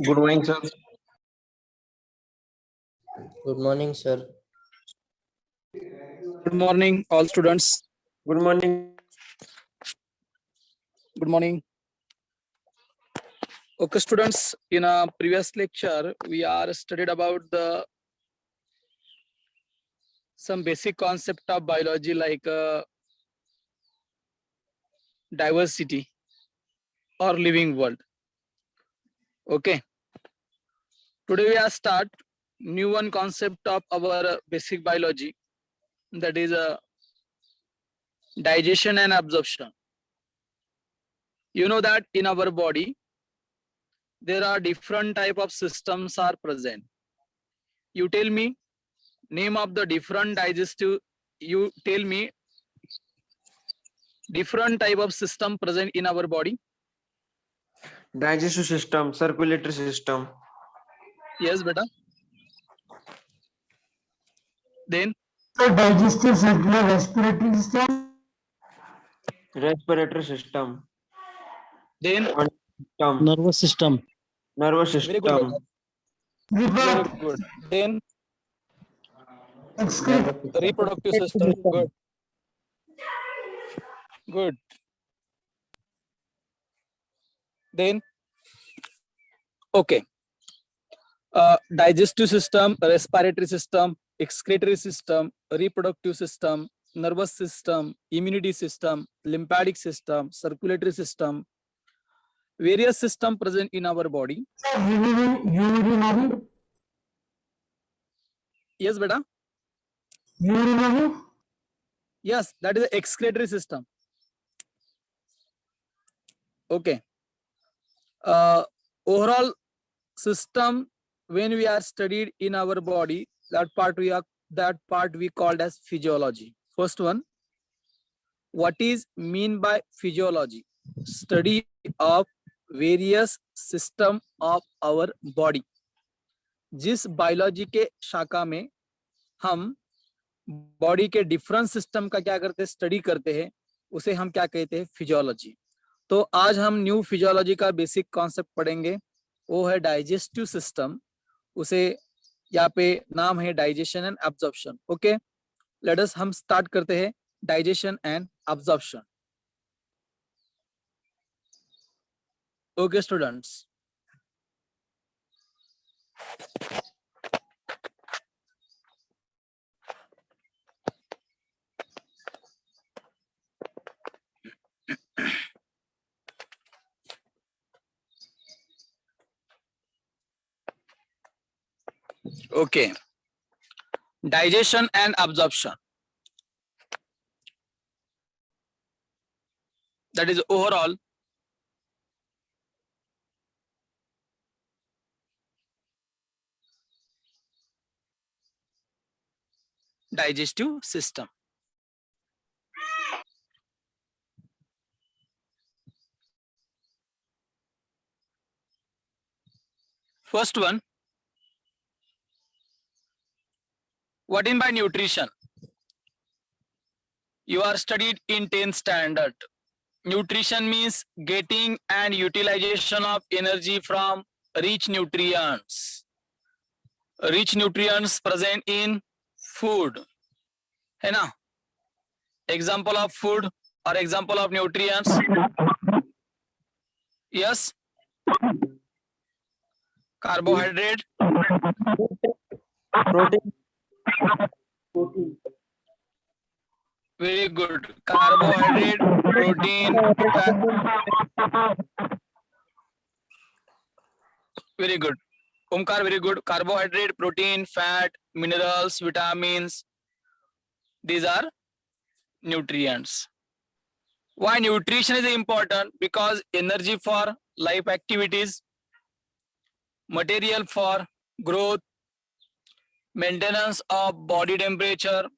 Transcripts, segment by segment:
Good morning, sir. Good morning, sir. Good morning, all students. Good morning. Good morning. Okay, students, in a previous lecture, we are studied about some basic concept of biology like diversity or living world. Okay. Today we are start new one concept of our basic biology, that is digestion and absorption. You know that in our body there are different type of systems are present. You tell me name of the different digestive, you tell me different type of system present in our body. Digestive system, circulatory system, Yes, beta. Then digestive system, respiratory system, respiratory system, then system, nervous system, nervous very good, system, beta. Very good. Then reproductive system. Good. Good. Then okay. Digestive system, respiratory system, excretory system, reproductive system, nervous system, immunity system, lymphatic system, circulatory system, various system present in our body. urinary, Yes, beta. urinary, Yes, that is the excretory system. Okay. Overall system, when we are studied in our body, that part we called as physiology. First one, what is mean by physiology? Study of various system of our body. जिस biology के शाखा में हम body के different system का क्या करते हैं, स्टडी करते हैं, उसे हम क्या कहते हैं, फिजियोलॉजी. तो आज हम न्यू फिजियोलॉजी का बेसिक कॉन्सेप्ट पढ़ेंगे, वो है डाइजेस्टिव सिस्टम. उसे यहाँ पे नाम है digestion and absorption. Okay, let us हम स्टार्ट करते हैं digestion and absorption. Okay students, okay, digestion and absorption, that is overall digestive system. First one, what in by nutrition? You are studied in 10th standard. Nutrition means getting and utilization of energy from rich nutrients. Rich nutrients present in food. है ना? Example of food or example of nutrients. Yes. Carbohydrate. protein, Very good. Carbohydrate, protein, fat. Very good. Omkar, very good. Carbohydrate, protein, fat, minerals, vitamins. These are nutrients. Why nutrition is important? Because energy for life activities, material for growth, maintenance of body temperature,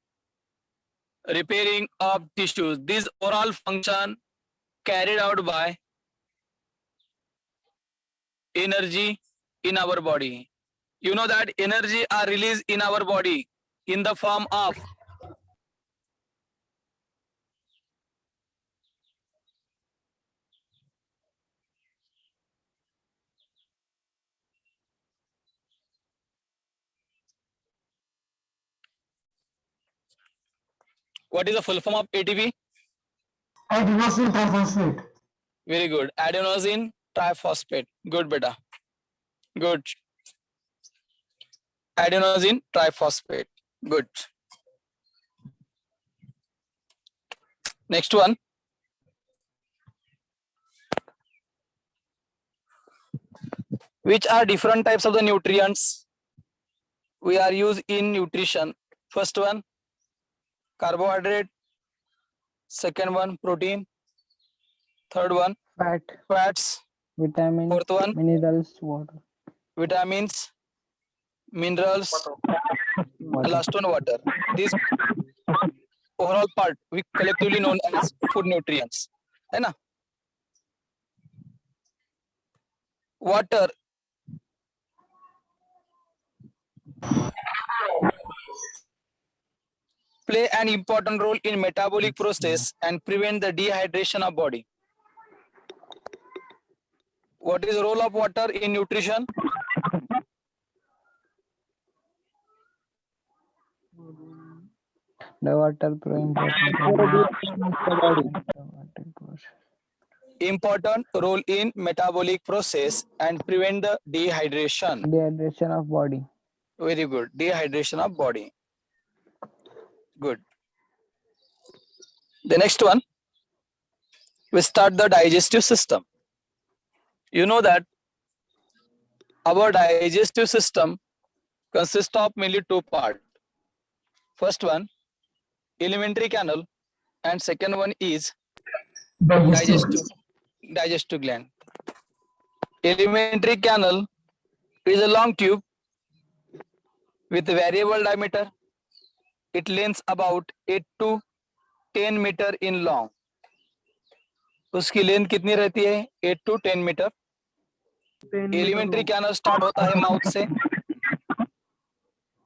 repairing of tissues. These are all function carried out by energy in our body. You know that energy are released in our body in the form of What is the full form of ATP? Adenosine triphosphate. Very good. Adenosine triphosphate. Good, beta. Good. Adenosine triphosphate. Good. Next one. Which are different types of the nutrients we are used in nutrition? First one, carbohydrate. Second one, protein. Third one, Fat, fats. vitamins, Fourth one, minerals, water. vitamins, minerals. And last one, water. This overall part we collectively known as food nutrients. है ना? Water play an important role in metabolic process and prevent the dehydration of body. What is the role of water in nutrition? The water play Important role in metabolic process and prevent the dehydration. dehydration of body. Very good. Dehydration of body. Good. The next one, we start the digestive system. You know that our digestive system consists of mainly two parts. First one, alimentary canal, and second one is digestive gland. Alimentary canal is a long tube with variable diameter. It lengths about 8 to 10 meter in long. उसकी length कितनी रहती है? 8 to 10 metre. Alimentary canal start होता है mouth से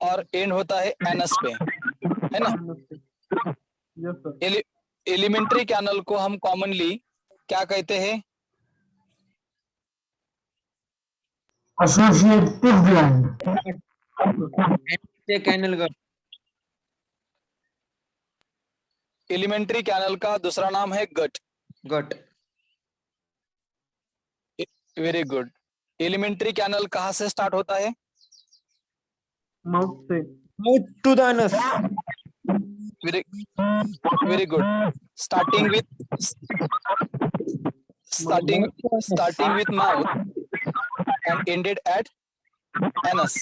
और and होता है एनस पे, है ना? एलिमेंट्री कैनल को हम कॉमनली क्या कहते हैं? Associative gland. कैनल का एलिमेंट्री कैनल का दूसरा नाम है gut. Gut. Very good. Alimentary canal कहाँ से स्टार्ट होता है? Mouth से. Mouth to the anus. Very good. Starting with mouth and ended at anus.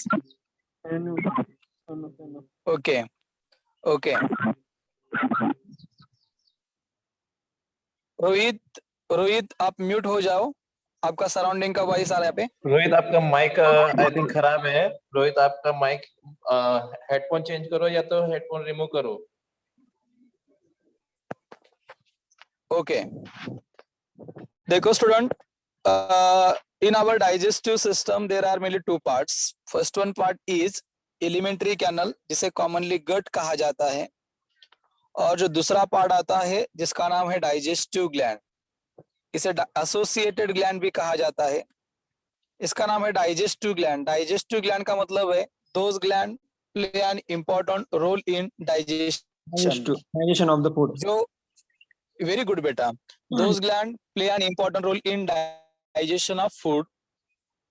Okay. Rohit आप म्यूट हो जाओ. आपका सराउंडिंग का वॉइस आ रहा है यहाँ पे. रोहित आपका माइक आई थिंक खराब है. रोहित आपका माइक हेडफोन चेंज करो या तो हेडफोन रिमूव करो. ओके. देखो student, in our digestive system there are mainly two parts. First one part is alimentary canal जिसे commonly gut कहा जाता है, और जो दूसरा पार्ट आता है जिसका नाम है डाइजेस्टिव ग्लैंड, इसे एसोसिएटेड ग्लैंड भी कहा जाता है. इसका नाम है डाइजेस्टिव ग्लैंड. डाइजेस्टिव ग्लैंड का मतलब है those gland play an important role in digestion of the food. जो very good बेटा. Those gland play an important role in digestion of food.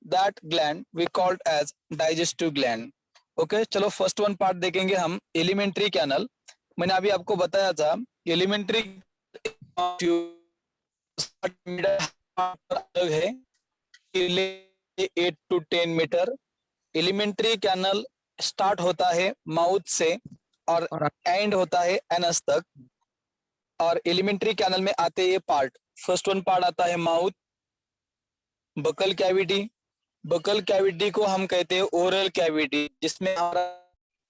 That gland we called as digestive gland. Okay, चलो first one part देखेंगे हम. Alimentary canal मैंने अभी आपको बताया था. एलिमेंट्री अलग है, 8 to 10 metre. Alimentary canal start होता है माउथ से और एंड होता है एनस तक. और एलिमेंट्री कैनल में आते ये पार्ट. फर्स्ट वन पार्ट आता है mouth, buccal cavity. Buccal cavity को हम कहते हैं ओरल कैविटी, जिसमें हमारा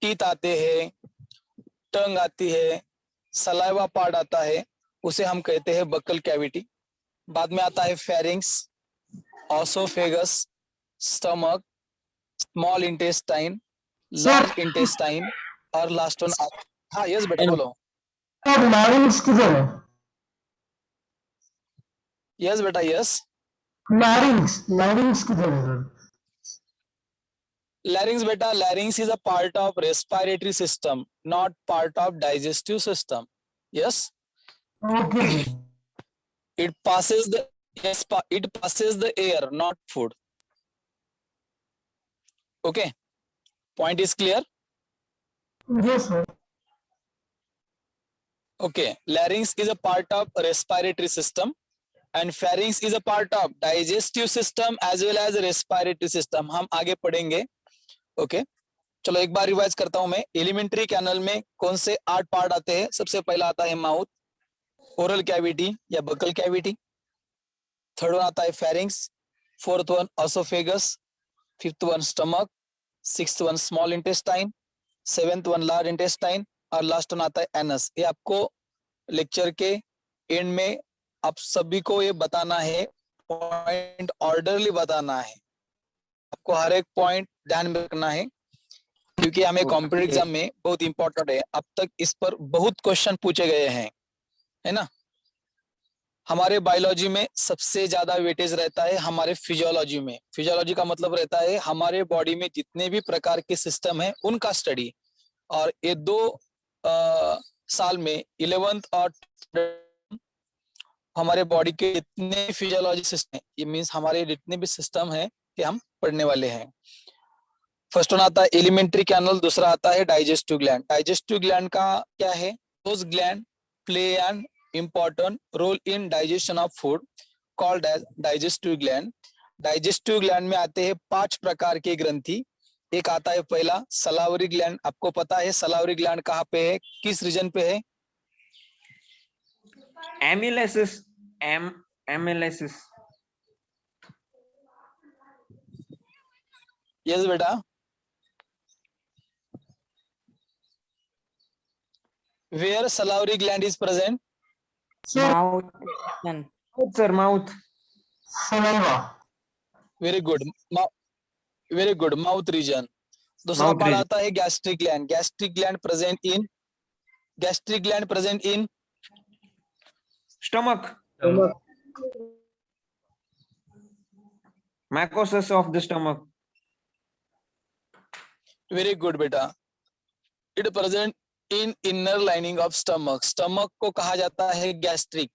टीथ आते हैं, टंग आती है, सलाइवा पार्ट आता है, उसे हम कहते हैं बकल कैविटी. बाद में आता है pharynx, oesophagus, stomach, small intestine, large intestine और लास्ट वन. हाँ यस बेटा बोलो. Larynx किधर है? यस बेटा यस. Larynx किधर है? Larynx is a part of respiratory system, not part of digestive system. Yes, Okay, sir. it passes the it passes the air, not food. Okay, point is clear. Yes, sir. Okay, larynx is a part of respiratory system and pharynx is a part of digestive system as well as respiratory system. हम आगे पढ़ेंगे. Okay, चलो एक बार revise करता हूं मैं. Alimentary canal में कौन से 8 पार्ट आते हैं? सबसे पहला आता है माउथ, ओरल कैविटी या बकल कैविटी. थर्ड वन आता है pharynx, fourth one oesophagus, fifth one stomach, sixth one small intestine, seventh one large intestine और लास्ट वन आता है एनस. ये आपको लेक्चर के एंड में आप सभी को ये बताना है, पॉइंट ऑर्डरली बताना है. आपको हर एक पॉइंट ध्यान में रखना है क्योंकि हमें कॉम्पिटिटिव एग्जाम में बहुत इंपॉर्टेंट है. अब तक इस पर बहुत क्वेश्चन पूछे गए हैं, है ना. हमारे बायोलॉजी में सबसे ज्यादा वेटेज रहता है हमारे फिजियोलॉजी में. फिजियोलॉजी का मतलब रहता है हमारे बॉडी में जितने भी प्रकार के सिस्टम हैं उनका स्टडी. और ये 2 साल में 11th और हमारे बॉडी के जितने फिजियोलॉजी सिस्टम है, ये मीन्स हमारे जितने भी सिस्टम है ये हम पढ़ने वाले हैं. फर्स्ट वन आता है एलिमेंट्री कैनल, दूसरा आता है डाइजेस्टिव ग्लैंड. डाइजेस्टिव ग्लैंड का क्या है? Those gland play an important role in digestion of food called as digestive gland. Digestive gland में आते हैं 5 प्रकार के ग्रंथि. एक आता है पहला सलावरी ग्लैंड. आपको पता है सलावरी ग्लैंड कहाँ पे है, किस रीजन पे है? amylasis amylasis. यस बेटा. Where salivary gland is present? Sir, Mouth, sir, mouth. saliva. Very good. Very good. Mouth region. दूसरा Mouth पार्ट region. आता है gastric gland. Gastric gland present in Stomach. Mucosa of the stomach. Very good बेटा. It present in inner lining of stomach. Stomach को कहा जाता है gastric.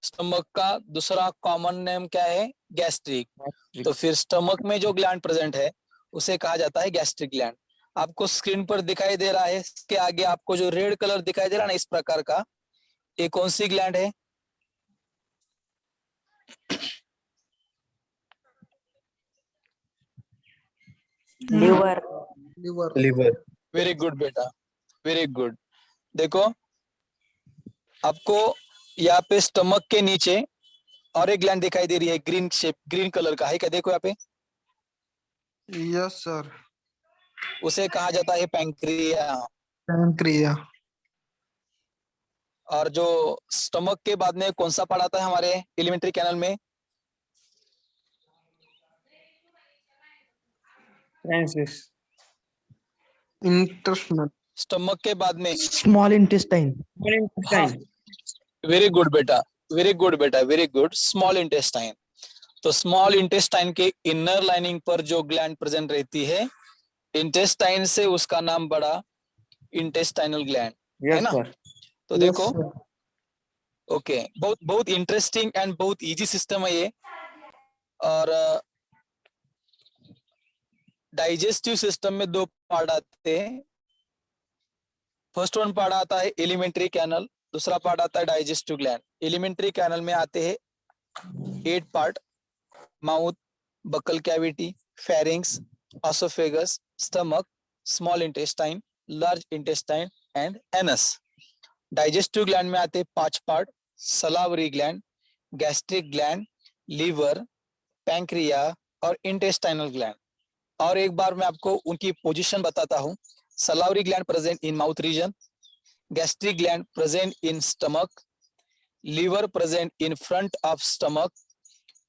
Stomach का दूसरा कॉमन नेम क्या है? गैस्ट्रिक. तो फिर स्टमक में जो ग्लैंड प्रेजेंट है उसे कहा जाता है गैस्ट्रिक ग्लैंड. आपको स्क्रीन पर दिखाई दे रहा है, इसके आगे आपको जो रेड कलर दिखाई दे रहा है ना इस प्रकार का, ये कौन सी ग्लैंड है? liver. वेरी गुड बेटा, वेरी गुड. देखो आपको यहाँ पे स्टमक के नीचे और एक ग्लैंड दिखाई दे रही है ग्रीन शेप, ग्रीन कलर का है क्या? देखो यहाँ पे. Yes sir. उसे कहा जाता है पैंक्रिया. पैंक्रिया. और जो स्टमक के बाद में कौन सा पार्ट आता है हमारे एलिमेंट्री कैनल में? Francis. इंटेस्टाइन. स्टमक के बाद में Small intestine. Small intestine. Very good बेटा, वेरी गुड बेटा, वेरी गुड. Small intestine. तो स्मॉल इंटेस्टाइन के इनर लाइनिंग पर जो ग्लैंड प्रेजेंट रहती है, इंटेस्टाइन से उसका नाम बड़ा इंटेस्टाइनल ग्लैंड, है Yes, ना? sir. तो देखो, ओके, बहुत बहुत इंटरेस्टिंग एंड बहुत इजी सिस्टम है ये. और डाइजेस्टिव सिस्टम में 2 पार्ट आते हैं. फर्स्ट वन पार्ट आता है एलिमेंट्री कैनल, दूसरा पार्ट आता है डाइजेस्टिव ग्लैंड. एलिमेंट्री कैनल में आते हैं 8 part: mouth, buccal cavity, pharynx, oesophagus, stomach, small intestine, large intestine and anus. Digestive gland में आते हैं 5 part: salivary gland, gastric gland, liver, pancreas और इंटेस्टाइनल ग्लैंड. और एक बार मैं आपको उनकी पोजीशन बताता हूँ. Salivary gland present in mouth region, gastric gland present in stomach, liver present in front of stomach,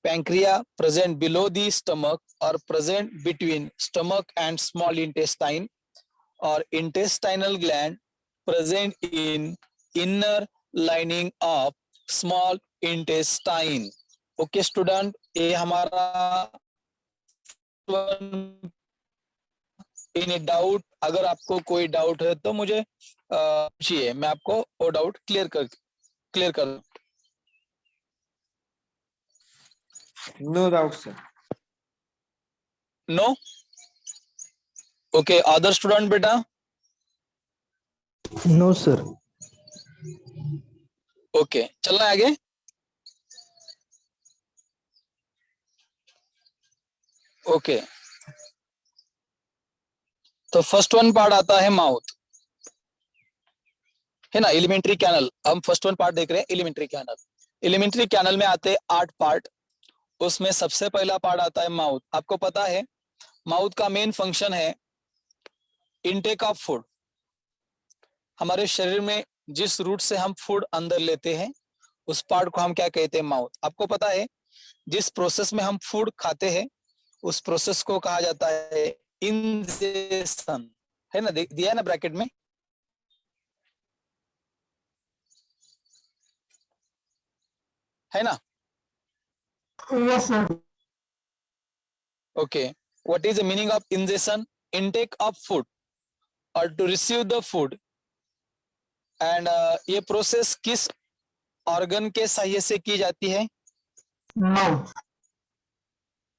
pancreas present below the stomach or present between stomach and small intestine, or intestinal gland present in inner lining of small intestine. Okay student, ये हमारा any doubt? अगर आपको कोई doubt है तो मुझे चाहिए, मैं आपको वो डाउट क्लियर कर दूं। No doubt, sir. No, okay. Other student बेटा? No, sir. ओके, चलना है आगे। ओके, तो फर्स्ट वन पार्ट आता है माउथ, है ना, एलिमेंट्री कैनल। हम फर्स्ट वन पार्ट देख रहे हैं, एलिमेंट्री कैनल। एलिमेंट्री कैनल में आते हैं 8 पार्ट, उसमें सबसे पहला पार्ट आता है माउथ। आपको पता है माउथ का मेन फंक्शन है इनटेक ऑफ फूड। हमारे शरीर में जिस रूट से हम फूड अंदर लेते हैं उस पार्ट को हम क्या कहते हैं? माउथ। आपको पता है जिस प्रोसेस में हम फूड खाते हैं उस प्रोसेस को कहा जाता है इंजेशन, है ना, दिया है ना ब्रैकेट में। है ना? Yes, sir. Okay, what is the meaning of ingestion? Intake of food और to receive the food. And ये प्रोसेस किस ऑर्गन के सहायता से की जाती है? Mouth.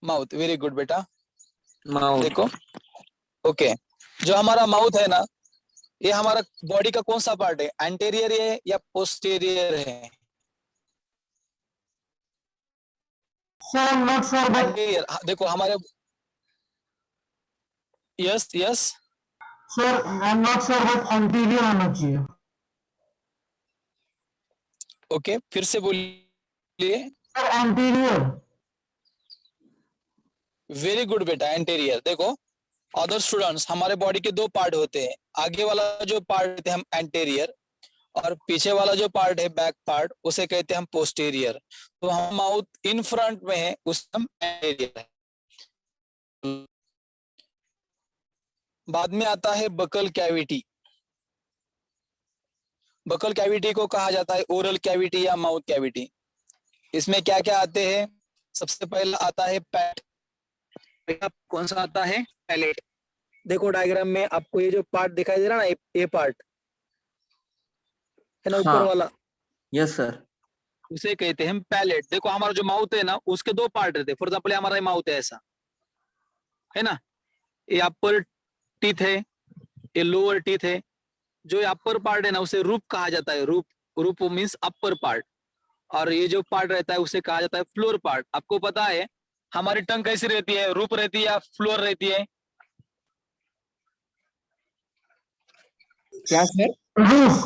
माउथ। वेरी गुड बेटा। Mouth. देखो, ओके, जो हमारा माउथ है ना, ये हमारा बॉडी का कौन सा पार्ट है? एंटेरियर है या पोस्टेरियर है? Sir, I'm not sure, but anterior. देखो हमारे, yes yes, sir, I'm not sure, but anterior होना चाहिए. ओके, फिर से बोलिए। Sir, anterior. वेरी गुड बेटा, एंटेरियर। देखो अदर स्टूडेंट्स, हमारे बॉडी के 2 पार्ट होते हैं। आगे वाला जो पार्ट है हम एंटेरियर, और पीछे वाला जो पार्ट है बैक पार्ट उसे कहते हैं हम पोस्टेरियर। तो हम माउथ इन फ्रंट में है उस हम एंटेरियर है। बाद में आता है बकल कैविटी। बकल कैविटी को कहा जाता है ओरल कैविटी या माउथ कैविटी। इसमें क्या क्या आते हैं? सबसे पहला आता है पैलेट। कौन सा आता है? पैलेट। देखो डायग्राम में आपको ये जो पार्ट दिखाई दे रहा है ना, ये पार्ट है ना, ऊपर हाँ। वाला, Yes, sir. उसे कहते हैं हम पैलेट। देखो हमारा जो माउथ है ना उसके 2 पार्ट रहते हैं। फॉर एग्जाम्पल हमारा माउथ है ऐसा, है ना, ये अपर टीथ है, ये लोअर टीथ है। जो अपर पार्ट है ना उसे रूप कहा जाता है। रूप मीन्स अपर पार्ट, और ये जो पार्ट रहता है उसे कहा जाता है फ्लोर पार्ट। आपको पता है हमारी टंग कैसी रहती है? रूप रहती है या फ्लोर रहती है? क्या sir? Roof.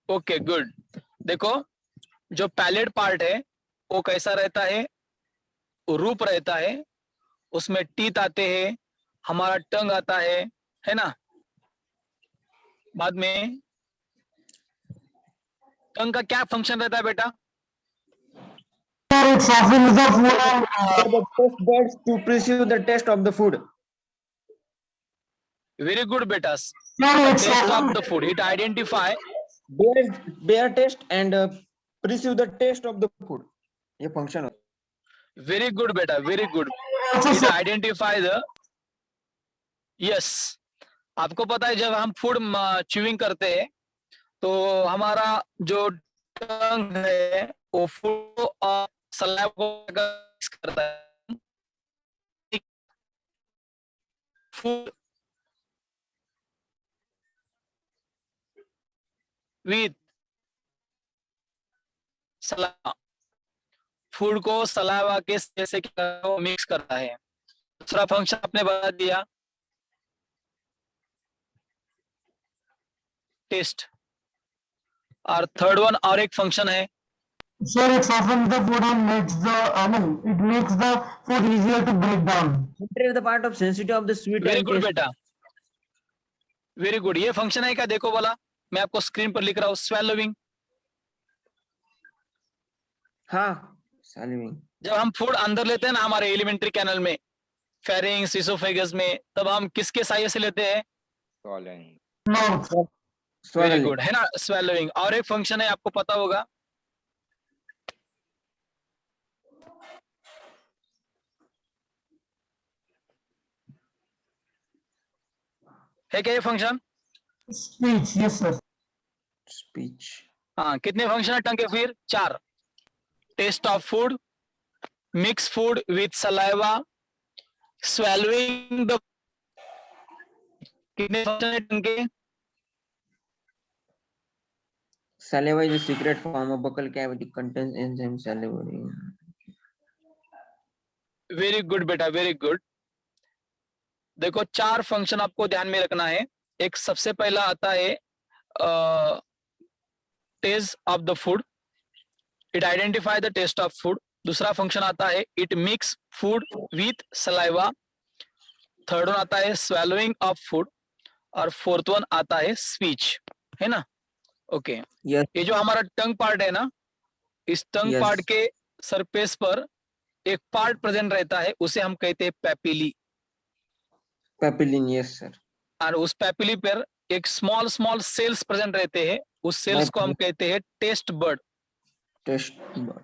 Okay good. देखो जो पैलेट पार्ट है वो कैसा रहता है? रूप रहता है, उसमें टीथ आते हैं, हमारा टंग आता है ना। बाद में टंग का क्या फंक्शन रहता है बेटा? Sir, it softens the food and The taste buds to perceive the taste of the food. Very good बेटा। sir, it taste of the softens. Food, it identify. Bear taste and perceive the taste of the food. ये function है। Very good बेटा, very good. Also, it sir, identify the, yes. आपको पता है जब हम food chewing करते हैं तो हमारा जो टंग है वो फूड और सलाइवा को mix करता है। फूड विथ सलाइवा, फूड को सलाइवा के जैसे मिक्स करता है। दूसरा फंक्शन आपने बता दिया, टेस्ट। और थर्ड वन और एक फंक्शन है, sir, it softens the food and makes the, it makes the food easier to break down. Enter the part of sensitive of the sweet very and good taste. बेटा, very good. ये function है क्या? देखो बोला, मैं आपको screen पर लिख रहा हूँ, स्वेलोइंग। हाँ, salivating. जब हम फूड अंदर लेते हैं ना हमारे एलिमेंट्री कैनल में, फेरिंग्स, इसोफेगस में, तब हम किसके सहायता से लेते हैं? Mouth. Very Swallowing. गुड, है ना, स्वेलोइंग। और एक फंक्शन है आपको पता होगा, है क्या ये function? Speech, yes, sir. speech, हाँ, कितने फंक्शन है टंग के फिर? 4। Taste of food, mix food with saliva, swallowing the, कितने फंक्शन है टंग के? saliva is a secret form of buccal cavity, contains enzyme salivary. Very good बेटा, very good. देखो 4 फंक्शन आपको ध्यान में रखना है। एक सबसे पहला आता है taste of the food, it identify the taste of food. दूसरा फंक्शन आता है it mix food with saliva. Third one आता है स्वेलोइंग ऑफ फूड, और फोर्थ वन आता है स्पीच, है ना? ओके Yes, ये जो हमारा टंग पार्ट है ना, इस टंग Yes. पार्ट के सरफेस पर एक पार्ट प्रेजेंट रहता है, उसे हम कहते हैं पेपिली। papillin, yes, sir. और उस पेपिली पर एक स्मॉल स्मॉल सेल्स प्रेजेंट रहते हैं, उस सेल्स को हम कहते हैं टेस्ट बर्ड। Taste bud.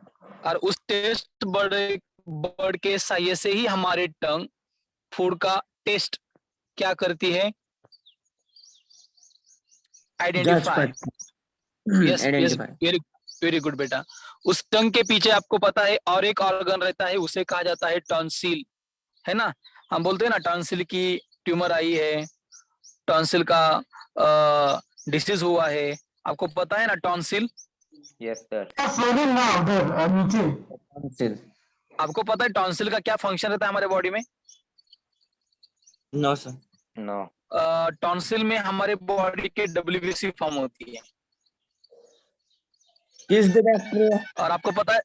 और उस टेस्ट बर्ड के सहायता से ही हमारे टंग फूड का टेस्ट क्या करती है? Identify. Yes yes, Identify. Very very good बेटा। उस टंग के पीछे आपको पता है और एक ऑर्गन रहता है, उसे कहा जाता है टॉन्सिल, है ना? हम बोलते हैं ना टॉन्सिल की ट्यूमर आई है, टॉन्सिल का डिसीज हुआ है, आपको पता है ना tonsil? Yes sir. Flowing now there, नीचे. Tonsil. आपको पता है टॉन्सिल का क्या फंक्शन रहता है हमारे बॉडी में? No, sir. नो। टॉन्सिल में हमारे बॉडी के डब्ल्यूबीसी फॉर्म होती है, Kills the bacteria. और आपको पता है?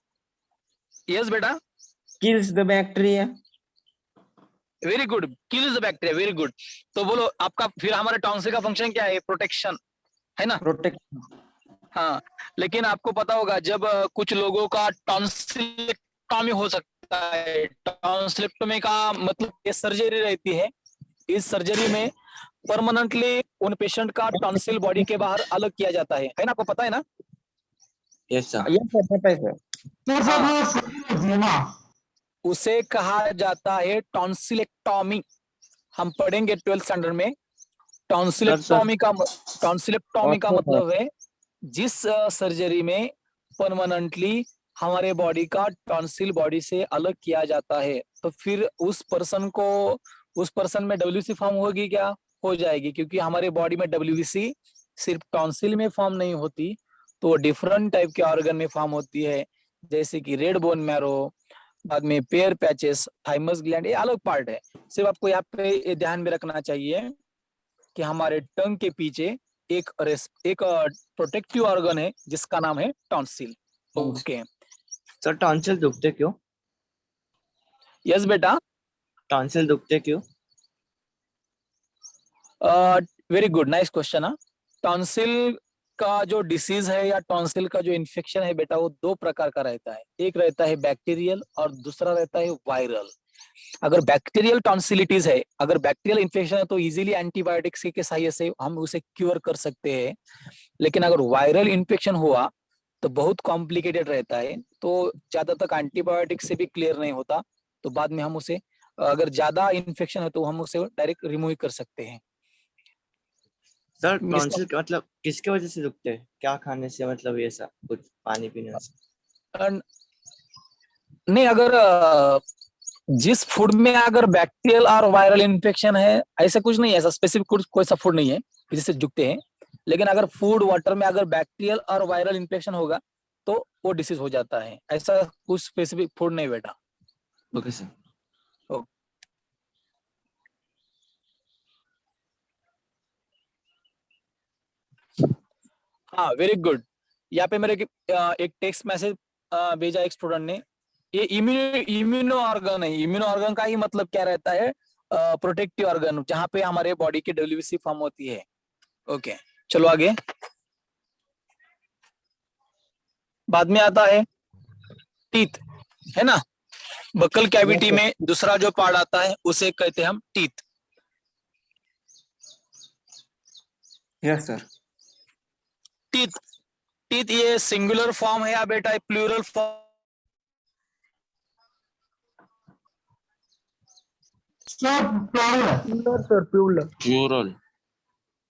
यस बेटा, Kills the bacteria. Very good, kills the bacteria, very good. तो बोलो आपका फिर हमारे टॉन्सिल का फंक्शन क्या है? प्रोटेक्शन, है ना? Protection. हाँ, लेकिन आपको पता होगा जब कुछ लोगों का टॉन्सिलेक्टॉमी हो सकता है। टॉन्सिलेक्टॉमी का मतलब ये सर्जरी रहती है, इस सर्जरी में परमानेंटली उन पेशेंट का टॉन्सिल बॉडी के बाहर अलग किया जाता है ना? आपको पता है ना? Yes, sir. Yes, sir. पता है, sir. तो सर वो flowing होती है ना. उसे कहा जाता है टॉन्सिलेक्टॉमी। हम पढ़ेंगे 12th स्टैंडर्ड में। टॉन्सिलेक्टॉमी का मतलब है जिस सर्जरी में परमानेंटली हमारे बॉडी का टॉन्सिल बॉडी से अलग किया जाता है। तो फिर उस पर्सन में डब्ल्यूसी फॉर्म होगी क्या? हो जाएगी, क्योंकि हमारे बॉडी में डब्ल्यूसी सिर्फ टॉन्सिल में फॉर्म नहीं होती, तो डिफरेंट टाइप के ऑर्गन में फॉर्म होती है, जैसे कि रेड बोन मैरो, बाद में पेयर पैचेस, थाइमस ग्लैंड, ये अलग पार्ट है। सिर्फ आपको यहाँ पे ये ध्यान में रखना चाहिए कि हमारे टंग के पीछे एक प्रोटेक्टिव ऑर्गन है जिसका नाम है टॉन्सिल। ओके Sir, tonsil दुखते क्यों? यस बेटा, Tonsil दुखते क्यों? Very good, nice question. Tonsil का जो डिसीज है या टॉन्सिल का जो इन्फेक्शन है बेटा, वो 2 प्रकार का रहता है। एक रहता है बैक्टीरियल और दूसरा रहता है वायरल। अगर बैक्टीरियल टॉन्सिलिटीज है, अगर बैक्टीरियल इन्फेक्शन है, तो इजीली एंटीबायोटिक्स के सहायता से हम उसे क्योर कर सकते हैं। लेकिन अगर वायरल इन्फेक्शन हुआ तो बहुत कॉम्प्लिकेटेड रहता है, तो ज्यादा तक एंटीबायोटिक से भी क्लियर नहीं होता। तो बाद में हम उसे, अगर ज्यादा इन्फेक्शन है तो हम उसे डायरेक्ट रिमूव कर सकते हैं। Sir, Miss- tonsil का मतलब किसके वजह से दुखते हैं? क्या खाने से, मतलब ये सब कुछ पानी पीने से? नहीं, अगर जिस फूड में अगर बैक्टीरियल और वायरल इन्फेक्शन है, ऐसा कुछ नहीं है, ऐसा स्पेसिफिक कोई सा फूड नहीं है जिससे जुकते हैं। लेकिन अगर फूड वाटर में अगर बैक्टीरियल और वायरल इन्फेक्शन होगा तो वो डिसीज हो जाता है। ऐसा कुछ स्पेसिफिक फूड नहीं बेटा। Okay, sir. हाँ, वेरी गुड। यहाँ पे मेरे एक टेक्स्ट मैसेज भेजा एक स्टूडेंट ने। ये इम्यूनो ऑर्गन है। इम्यूनो ऑर्गन का ही मतलब क्या रहता है? प्रोटेक्टिव ऑर्गन, जहाँ पे हमारे बॉडी की डब्ल्यूबीसी फॉर्म होती है। ओके, चलो आगे। बाद में आता है टीथ, है ना? बक्कल कैविटी में दूसरा जो पार्ट आता है उसे कहते हैं हम टीथ। Yes, sir. टीथ ये सिंगुलर फॉर्म है या बेटा प्लूरल फॉर्म? Sir, plural है. Plural, sir, plural.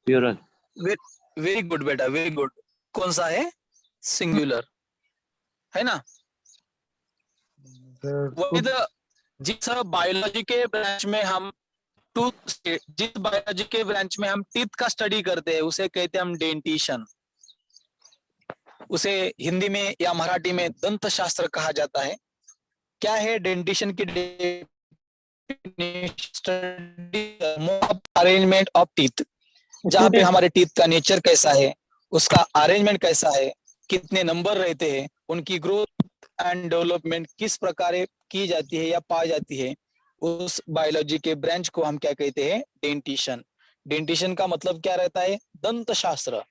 Plural. Very good बेटा, वेरी गुड। कौन सा है? सिंगुलर, है ना? वही तो, जिस बायोलॉजी के ब्रांच में हम जिस बायोलॉजी के ब्रांच में हम टीथ का स्टडी करते हैं उसे कहते हैं हम डेंटिशन। उसे हिंदी में या मराठी में दंत शास्त्र कहा जाता है। क्या है डेंटिशन की अरेंजमेंट ऑफ टीथ, जहाँ पे हमारे टीथ का नेचर कैसा है, उसका अरेंजमेंट कैसा है, कितने नंबर रहते हैं, उनकी ग्रोथ एंड डेवलपमेंट किस प्रकार की जाती है या पाई जाती है, उस बायोलॉजी के ब्रांच को हम क्या कहते हैं? डेंटिशन। डेंटिशन का मतलब क्या रहता है? दंत शास्त्र।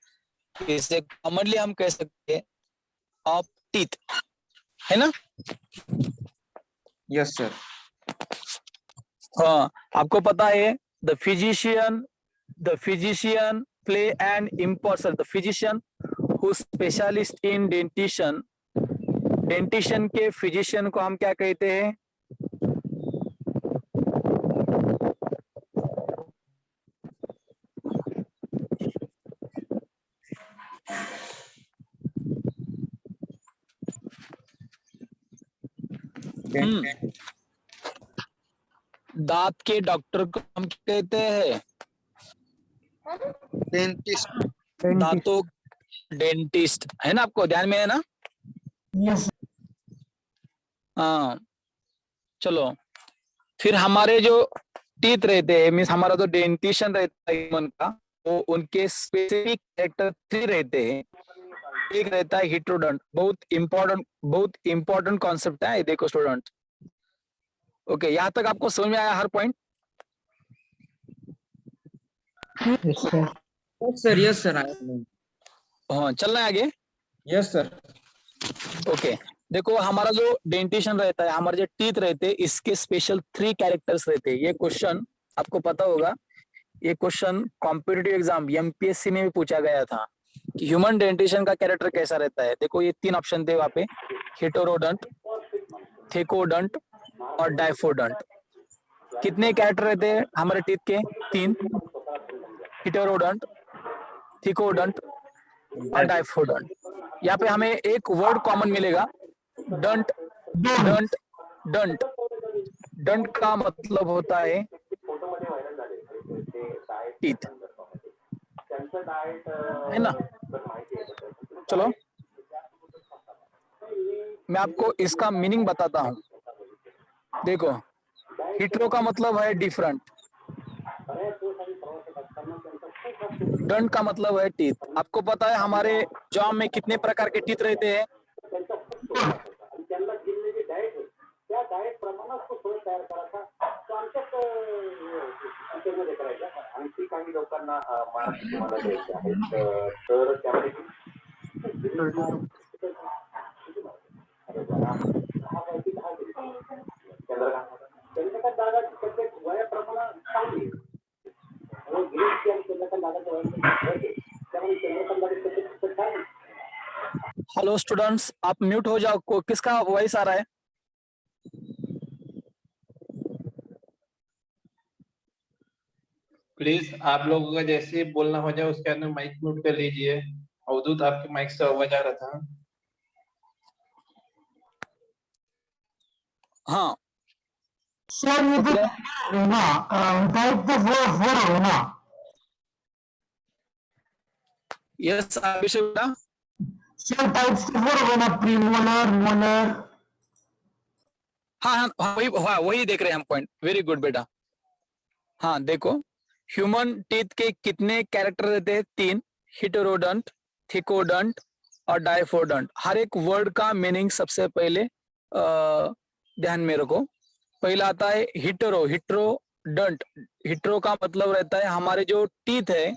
इसे कॉमनली हम कह सकते हैं ऑफ टीथ, है ना? Yes sir. हाँ, आपको पता है the physician play an important, the physician who specialist in dentition, dentition के फिजिशियन को हम क्या कहते हैं? दांत के डॉक्टर को हम क्या कहते हैं? डेंटिस्ट। दांतों डेंटिस्ट, है ना? आपको ध्यान में है ना? Yes. हाँ, चलो फिर हमारे जो टीथ रहते हैं, मीन्स हमारा जो डेंटिशन रहता है ह्यूमन का, वो उनके स्पेसिफिक कैरेक्टर 3 रहते हैं। एक रहता है हिट्रोडंट, बहुत इंपॉर्टेंट कॉन्सेप्ट है। देखो स्टूडेंट, ओके, यहाँ तक आपको समझ में आया हर point? Yes, sir. Yes sir, yes sir. हाँ, चलना है आगे। Yes sir. ओके, देखो हमारा जो डेंटिशन रहता है, हमारे जो टीथ रहते हैं, इसके स्पेशल 3 कैरेक्टर्स रहते हैं। ये क्वेश्चन आपको पता होगा, ये क्वेश्चन कॉम्पिटिटिव एग्जाम एमपीएससी में भी पूछा गया था कि ह्यूमन डेंटिशन का कैरेक्टर कैसा रहता है। देखो ये 3 ऑप्शन थे वहां पे, हेटेरोडंट, थेकोडंट और डाइफोडंट। कितने कैरेक्टर रहते हैं हमारे टीथ के? 3, हेटेरोडंट, थिकोडंट और डाइफोडंट। यहाँ पे हमें एक वर्ड कॉमन मिलेगा, डंट। डंट डंट डंट का मतलब होता है टीथ, है ना? चलो मैं आपको इसका मीनिंग बताता हूँ। देखो, हिट्रो का मतलब है डिफरेंट, डंट का मतलब है टीथ। आपको पता है हमारे जॉ में कितने प्रकार के टीथ रहते हैं? हेलो स्टूडेंट्स, आप म्यूट हो जाओ। किसका वॉइस आ रहा है? प्लीज आप लोगों का जैसे ही बोलना हो जाए उसके अंदर माइक म्यूट कर लीजिए। अवधूत, आपके माइक से आवाज आ रहा था। हाँ सर ये तो है ना, टाइप तो 4 है ना? यस अभिषेक बेटा। सर टाइप्स तो 4 है ना, प्रीमोलर, मोलर। हाँ हाँ, वही देख रहे हैं हम पॉइंट। वेरी गुड बेटा। हाँ देखो, ह्यूमन टीथ के कितने कैरेक्टर रहते हैं? 3, हेटेरोडंट, थिकोडंट और डाइफोडंट। हर एक वर्ड का मीनिंग सबसे पहले ध्यान में रखो। पहला आता है हिटरो, हिट्रोडंट। हिट्रो का मतलब रहता है हमारे जो टीथ है,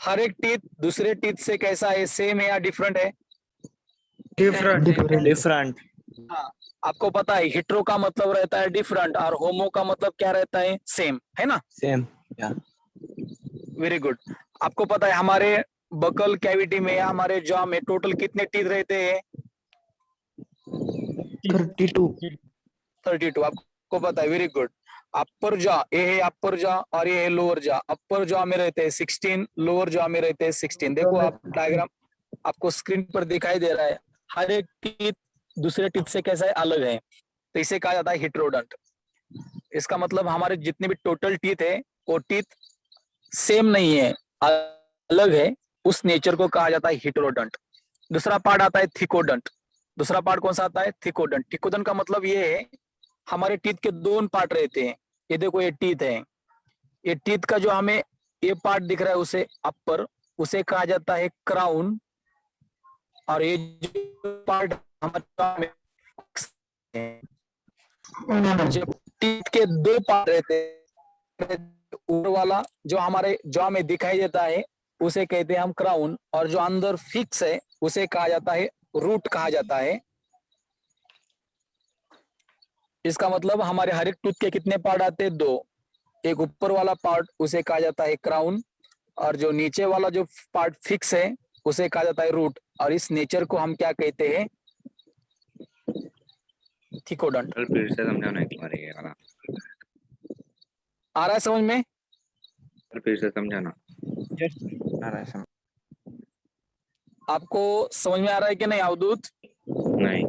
हर एक टीथ दूसरे टीथ से कैसा है? सेम है या डिफरेंट है? डिफरेंट। हाँ, आपको पता है हिट्रो का मतलब रहता है डिफरेंट और होमो का मतलब क्या रहता है? सेम, है ना? सेम, या वेरी गुड। आपको पता है हमारे बकल कैविटी में या हमारे जॉ में टोटल कितने टीथ रहते हैं? 32. 32, आपको पता है। Very good. अपर जॉ, ये है अपर जॉ और ये है लोअर जॉ। अपर जॉ में रहते हैं 16, लोअर जॉ में रहते हैं 16। देखो आप डायग्राम आपको स्क्रीन पर दिखाई दे रहा है। हर एक टीथ दूसरे टीथ से कैसा है, अलग है, तो इसे कहा जाता है हेटेरोडोंट। इसका मतलब हमारे जितने भी टोटल टीथ है वो टीथ सेम नहीं है, अलग है, उस नेचर को कहा जाता है हेटेरोडोंट। दूसरा पार्ट आता है थिकोडोंट। दूसरा पार्ट कौन सा आता है, थिकोडोंट। थिकोडोंट का मतलब ये है हमारे टीथ के दोनों पार्ट रहते हैं। ये देखो ये टीथ है, ये टीथ का जो हमें ये पार्ट दिख रहा है उसे अपर, उसे कहा जाता है क्राउन। और ये जो पार्ट हमारे जब टीथ के दो पार्ट रहते हैं, ऊपर वाला जो हमारे जॉ में दिखाई देता है उसे कहते हैं हम क्राउन, और जो अंदर फिक्स है उसे कहा जाता है रूट कहा जाता है। इसका मतलब हमारे हर एक टूथ के कितने पार्ट आते हैं, दो। एक ऊपर वाला पार्ट उसे कहा जाता है क्राउन, और जो नीचे वाला जो पार्ट फिक्स है उसे कहा जाता है रूट। और इस नेचर को हम क्या कहते हैं, थिकोडोंट। फिर से समझाना एक बार ये वाला, आ रहा है समझ में? फिर से समझाना। आ रहा है समझ। आपको समझ में आ रहा है कि नहीं अवधूत? नहीं।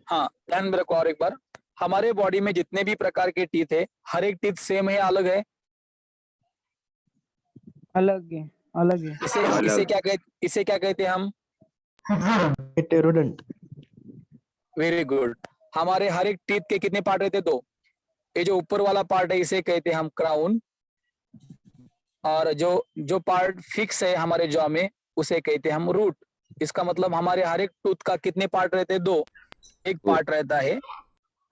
हाँ, ध्यान में रखो और एक बार। हमारे बॉडी में जितने भी प्रकार के टीथ है, हर एक टीथ सेम है, अलग है? अलग है, अलग है। इसे क्या कहते हैं हम? हेटेरोडोंट। Very good. हमारे हर एक टीथ के कितने पार्ट रहते हैं, दो। ये जो ऊपर वाला पार्ट है इसे कहते हैं हम क्राउन, और जो पार्ट फिक्स है हमारे जॉ में उसे कहते हैं हम रूट। इसका मतलब हमारे हर एक टूथ का कितने पार्ट रहते हैं, दो। एक पार्ट रहता है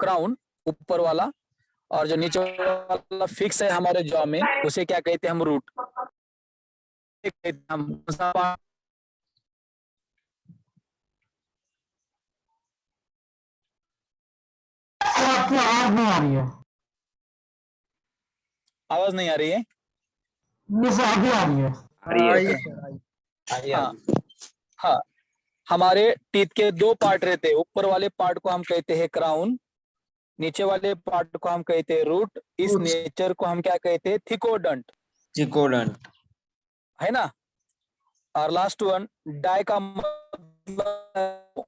क्राउन ऊपर वाला, और जो नीचे वाला फिक्स है हमारे जॉ में उसे क्या कहते हैं हम रूट। हम आपकी आवाज नहीं आ रही है। आवाज नहीं आ रही है? ये से आगे आ रही है। हाँ हाँ, हमारे टीथ के दो पार्ट रहते हैं। ऊपर वाले पार्ट को हम कहते हैं क्राउन, नीचे वाले पार्ट को हम कहते हैं रूट। इस नेचर को हम क्या कहते हैं, थिकोडोंट, थिकोडोंट है ना। और लास्ट वन डाई का मतलब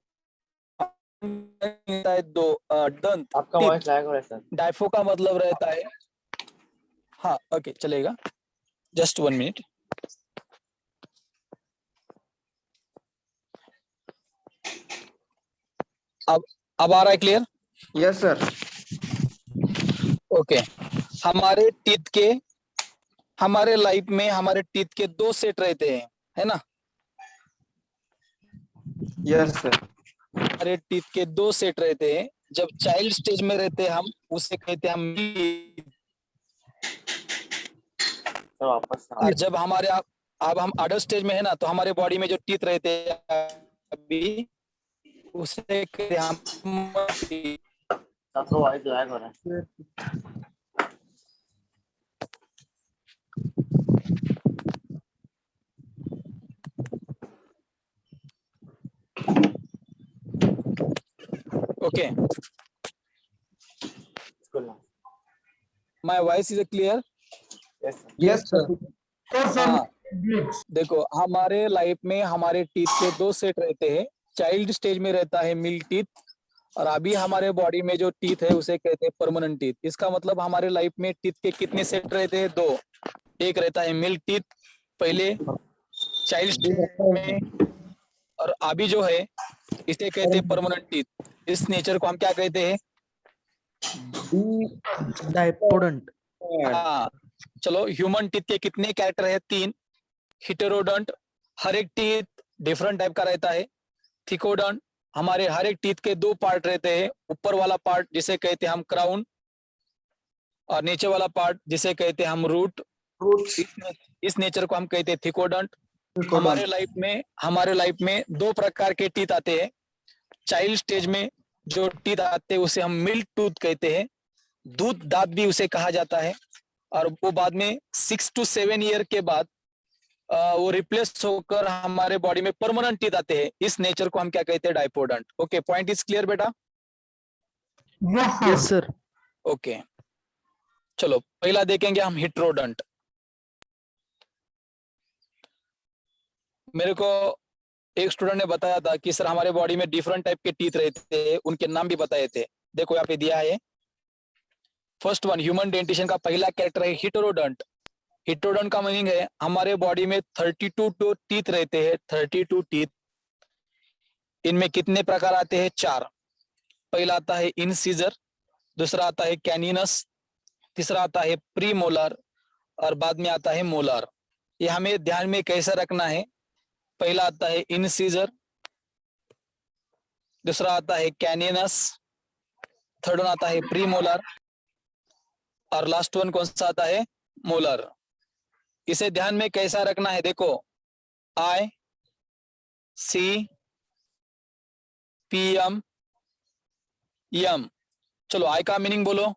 है दो दंत। आपका वॉइस लैग हो रहा है सर। डाइफो का मतलब रहता है, हाँ ओके चलेगा, जस्ट 1 मिनट। अब आ रहा है क्लियर? Yes sir. ओके। हमारे टीथ के, हमारे लाइफ में हमारे टीथ के दो सेट रहते हैं, है ना। Yes sir. हमारे टीथ के दो सेट रहते हैं। जब चाइल्ड स्टेज में रहते हैं हम उसे कहते हैं हम, तो वापस और जब हमारे अब हम अडल्ट स्टेज में है ना, तो हमारे बॉडी में जो टीथ रहते हैं अभी उसे कहते हैं हम। आपका वॉइस लैग हो रहा है। Okay, my voice is clear? Yes sir. हाँ, देखो हमारे लाइफ में हमारे टीथ के दो सेट रहते हैं। चाइल्ड स्टेज में रहता है मिल्क टीथ, और अभी हमारे बॉडी में जो टीथ है उसे कहते हैं परमानेंट टीथ। इसका मतलब हमारे लाइफ में टीथ के कितने सेट रहते हैं, दो। एक रहता है मिल्क टीथ पहले चाइल्ड स्टेज में, और अभी जो है इसे कहते हैं परमानेंट टीथ। इस नेचर को हम क्या कहते हैं, डाइपोडोंट। हाँ चलो, ह्यूमन टीथ के कितने कैरेक्टर है, 3। हेटेरोडोंट, हर एक टीथ डिफरेंट टाइप का रहता है। थिकोडोंट, हमारे हर एक टीथ के दो पार्ट रहते हैं। ऊपर वाला पार्ट जिसे कहते हैं हम क्राउन, और नीचे वाला पार्ट जिसे कहते हैं हम रूट। इस नेचर को हम कहते हैं थिकोडोंट। हमारे लाइफ में दो प्रकार के टीथ आते हैं। चाइल्ड स्टेज में जो टीथ आते हैं उसे हम मिल्क टूथ कहते हैं, दूध दांत भी उसे कहा जाता है। और वो बाद में 6 to 7 ईयर के बाद वो रिप्लेस होकर हमारे बॉडी में परमानेंट टीथ आते हैं। इस नेचर को हम क्या कहते हैं, डाइपोडोंट। ओके, पॉइंट इज क्लियर बेटा? Yes sir. ओके चलो पहला देखेंगे हम हिट्रोडंट। मेरे को एक स्टूडेंट ने बताया था कि सर हमारे बॉडी में डिफरेंट टाइप के टीथ रहते हैं, उनके नाम भी बताए थे। देखो यहाँ पे दिया है फर्स्ट वन, ह्यूमन डेंटिशन का पहला कैरेक्टर है हिटरोडंट। हिटरोडंट का मीनिंग है हमारे बॉडी में 32 टीथ रहते हैं, 32 टीथ। इनमें कितने प्रकार आते हैं? 4। पहला आता है इनसीजर, दूसरा आता है कैनिनस, तीसरा आता है प्रीमोलर और बाद में आता है मोलर। ये हमें ध्यान में कैसे रखना है? पहला आता है इनसीजर, दूसरा आता है कैनिनस, थर्ड वन आता है प्रीमोलर और लास्ट वन कौन सा आता है? मोलर। इसे ध्यान में कैसा रखना है? देखो आई सी पी एम एम। चलो आई का मीनिंग बोलो।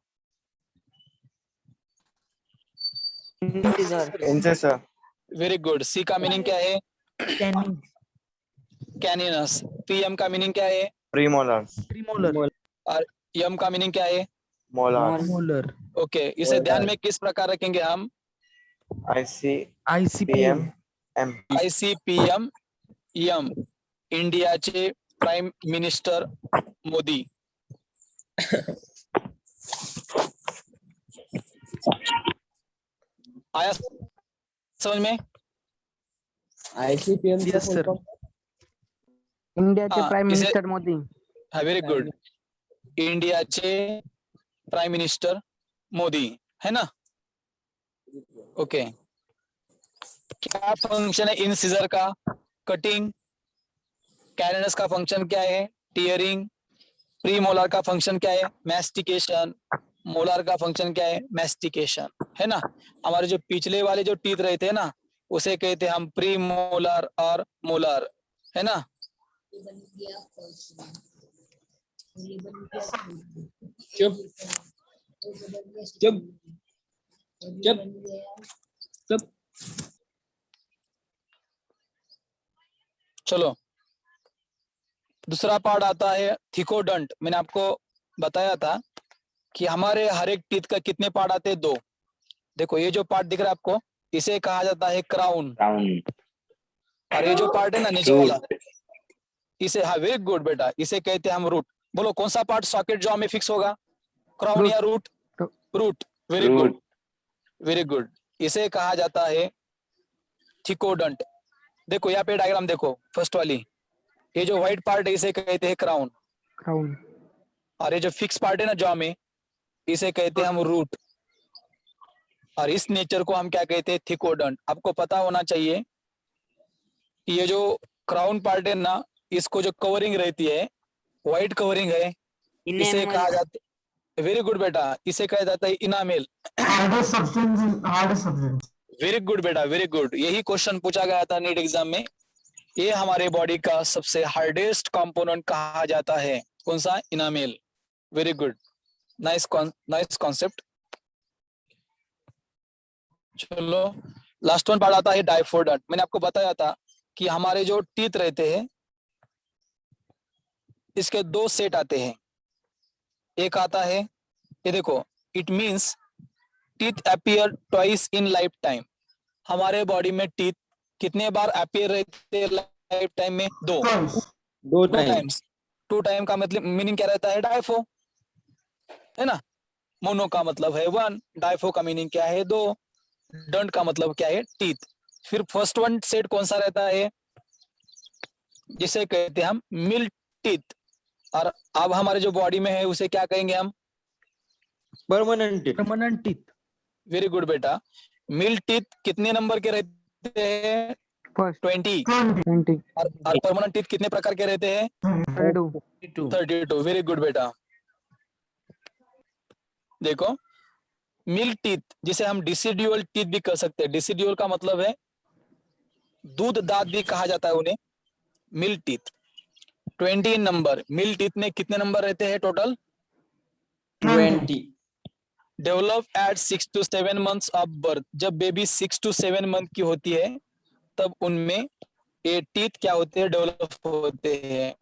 इंसिसर। Very good. सी का मीनिंग क्या है? कैनिनस। पीएम का मीनिंग क्या है? प्रीमोलर। और एम का मीनिंग क्या है? मोलर। ओके इसे ध्यान में किस प्रकार रखेंगे हम? ICPM M। ICPM M. इंडियाचे प्राइम मिनिस्टर मोदी। आया समझ में? ICPM Yes, sir. इंडियाचे प्राईम इसे- मिनिस्टर मोदी. हाँ वेरी गुड। इंडियाचे प्राइम मिनिस्टर मोदी है ना? ओके क्या फंक्शन है इनसिजर का? कटिंग। कैनिनस का फंक्शन क्या है? टीयरिंग। प्रीमोलर का फंक्शन क्या है? मैस्टिकेशन। मोलर का फंक्शन क्या है? मैस्टिकेशन है ना? हमारे जो पिछले वाले जो टीथ रहते हैं ना उसे कहते हैं हम प्रीमोलर और मोलर है ना? चुप चुप चुप चुप। चलो दूसरा पार्ट आता है थिकोडंट। मैंने आपको बताया था कि हमारे हर एक टीथ का कितने पार्ट आते हैं? 2। देखो ये जो पार्ट दिख रहा है आपको इसे कहा जाता है क्राउन। क्राउन। और ये जो पार्ट है ना नीचे वाला इसे, हाँ वेरी गुड बेटा, इसे कहते हैं हम रूट। बोलो कौन सा पार्ट सॉकेट जॉ में फिक्स होगा? क्राउन या root? Root. Very good very good. इसे कहा जाता है थिकोडंट। देखो यहाँ पे डायग्राम देखो फर्स्ट वाली, ये जो व्हाइट पार्ट है इसे कहते हैं क्राउन क्राउन. और ये जो फिक्स पार्ट है ना जॉ में इसे कहते हैं हम रूट। और इस नेचर को हम क्या कहते हैं? थिकोडंट। आपको पता होना चाहिए कि ये जो क्राउन पार्ट है ना इसको जो कवरिंग रहती है व्हाइट कवरिंग है इसे कहा जाता है, वेरी गुड बेटा, इसे कहा जाता है enamel. Hardest substance. Very good बेटा वेरी गुड। यही क्वेश्चन पूछा गया था नीट एग्जाम में। ये हमारे बॉडी का सबसे हार्डेस्ट कंपोनेंट कहा जाता है। कौन सा? Enamel. Very good, nice concept. चलो लास्ट वन पार्ट आता है डाइफोडंट। मैंने आपको बताया था कि हमारे जो टीथ रहते हैं इसके 2 सेट आते हैं। एक आता है ये देखो, it means teeth appear twice in life time. हमारे बॉडी में टीथ कितने बार अपीयर रहते हैं लाइफ टाइम में? 2 2 टाइम। टाइम्स। 2 टाइम का मतलब मीनिंग क्या रहता है? डाइफो है ना? मोनो का मतलब है 1, डाइफो का मीनिंग क्या है? 2, डंट का मतलब क्या है? टीथ। फिर फर्स्ट वन सेट कौन सा रहता है? जिसे कहते हैं हम मिल्क टीथ। और अब हमारे जो बॉडी में है उसे क्या कहेंगे हम? Permanent teeth. वेरी गुड बेटा। मिल्क टीथ कितने नंबर के रहते हैं? फर्स्ट 20। 20. और परमानेंट टीथ कितने प्रकार के रहते हैं? 32. 32। वेरी गुड बेटा। देखो मिल्क टीथ जिसे हम डिसिड्यूअल टीथ भी कह सकते हैं। डिसिड्यूअल का मतलब है दूध दांत भी कहा जाता है उन्हें। Milk teeth 20 number. Milk teeth में कितने नंबर रहते हैं total? 20। Develop at 6 to 7 months of birth. जब बेबी 6 to 7 मंथ की होती है तब उनमें ये टीथ क्या होते हैं? डेवलप होते हैं।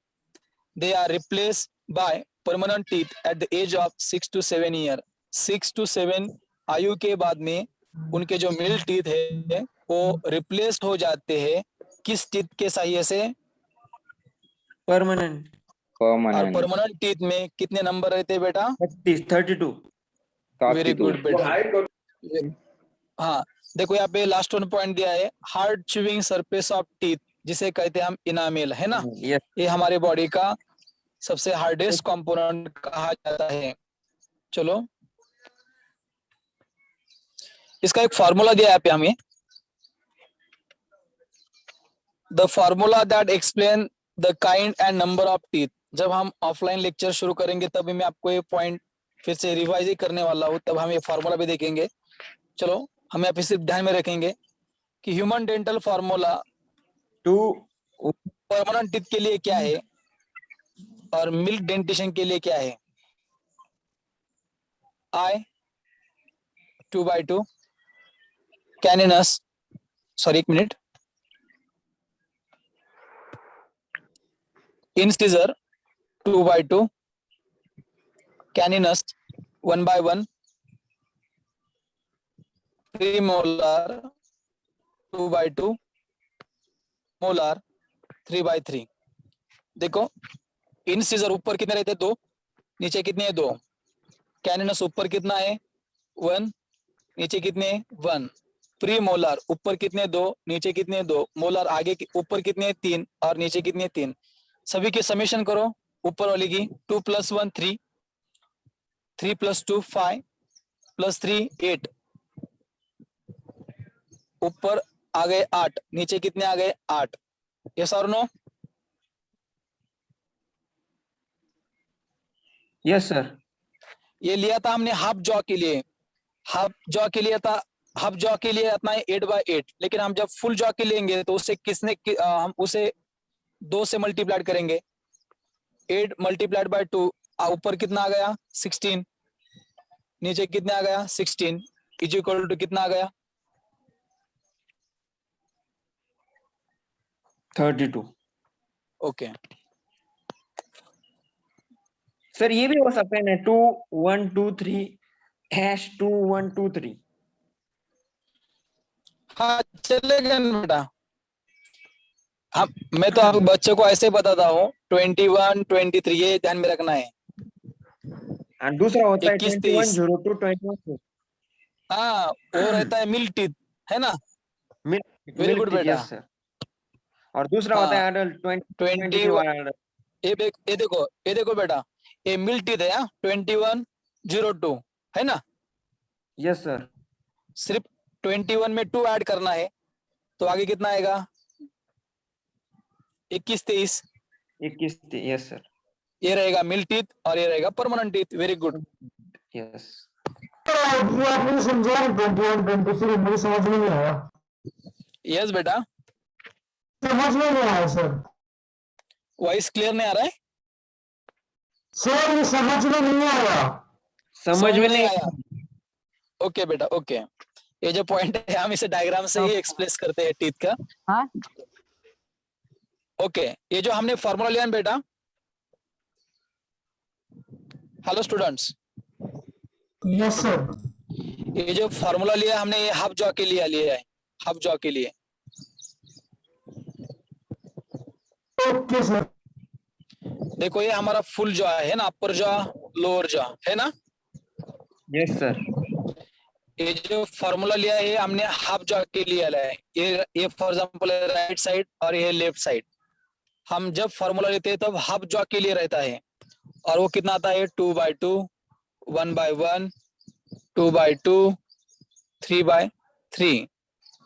They are replace by permanent teeth at the age of 6 to 7 year। 6 to 7 आयु के बाद में उनके जो मिल टीथ है वो रिप्लेस्ड हो जाते हैं किस टीथ के सहायता से? परमानेंट और परमानेंट परमानेंट टीथ में कितने नंबर रहते हैं बेटा? 32 वेरी गुड बेटा। हाँ देखो यहाँ पे लास्ट वन पॉइंट दिया है, hard chewing surface of teeth, जिसे कहते हैं हम इनामेल, है ना? यस ये हमारे बॉडी का सबसे हार्डेस्ट कंपोनेंट कहा जाता है। चलो इसका एक फॉर्मूला दिया है यहाँ पे हमें, the formula that explain the kind and number of teeth. जब हम ऑफलाइन लेक्चर शुरू करेंगे तभी मैं आपको ये पॉइंट फिर से रिवाइज ही करने वाला हूँ, तब हम ये फॉर्मूला भी देखेंगे। चलो हम यहाँ पे सिर्फ ध्यान में रखेंगे कि human dental formula 2 permanent teeth के लिए क्या है और मिल्क डेंटिशन के लिए क्या है? आई 2/2 कैनिनस, सॉरी एक मिनट, इंसिजर 2/2 कैनिनस 1/1 प्रीमोलर 2/2 मोलर 3/3। देखो इंसिजर ऊपर कितने रहते हैं? 2, नीचे कितने हैं? 2। कैनिनस ऊपर कितना है? 1, नीचे कितने? 1। प्री मोलर ऊपर कितने? 2, नीचे कितने? 2। मोलर आगे ऊपर कितने? 3 और नीचे कितने? 3। सभी के समेशन करो, ऊपर वाली की 2 + 1 3, 3 + 2 5 + 3 8, ऊपर आ गए 8, नीचे कितने आ गए? 8। यस और नो? Yes sir. ये लिया था हमने हाफ जॉ के लिए, हाफ जॉ के लिए था, हाफ जॉ के लिए अपना 8/8, लेकिन हम जब फुल जॉ के लेंगे तो उसे हम उसे 2 से मल्टीप्लाइड करेंगे। 8 × 2 ऊपर कितना आ गया? 16, नीचे कितना आ गया? 16 इज इक्वल टू कितना आ गया? 32। ओके सर ये भी हो सकता है ना 2 1 2 3 #2 1 2 3। हाँ चलेगा ना बेटा। हम मैं तो आप बच्चों को ऐसे बताता हूँ 21 23, ये ध्यान में रखना है। और दूसरा होता है 21 21 02 21। हाँ वो रहता है मिल्क टीथ, है ना? Very good बेटा। Yes sir. और दूसरा होता है अडल्ट 23 वाला adult। ये देखो बेटा, ये मिल्क टीथ है 21 02, है ना? Yes sir. सिर्फ 21 में 2 ऐड करना है तो आगे कितना आएगा? 21 23। 21 यस सर। ये रहेगा मिल्क टीथ और ये रहेगा permanent teeth. Very good. Yes ये आपने समझा 21 23 मुझे समझ में नहीं आया, यस बेटा। समझ में नहीं आया सर। वॉइस क्लियर नहीं आ रहा है? सर ये समझ में नहीं आया। समझ में नहीं आया? ओके बेटा ओके। ये जो पॉइंट है हम इसे डायग्राम से ही एक्सप्रेस करते हैं टीथ का। हाँ? ओके ये जो हमने फॉर्मूला लिया है बेटा, हेलो स्टूडेंट्स, यस सर। ये जो फॉर्मूला लिया हमने ये हाफ जॉ के लिए लिया है, हाफ जॉ के लिए। Okay sir. देखो ये हमारा फुल जॉ है ना, अपर जॉ लोअर जॉ, है ना? Yes sir. ये जो फॉर्मूला लिया है हमने हाफ जॉ के लिए लिया है। ये फॉर एग्जांपल राइट साइड और ये लेफ्ट साइड। हम जब फॉर्मूला लेते हैं तब हाफ जॉ के लिए रहता है और वो कितना आता है? 2/2 1/1 2/2 3/3।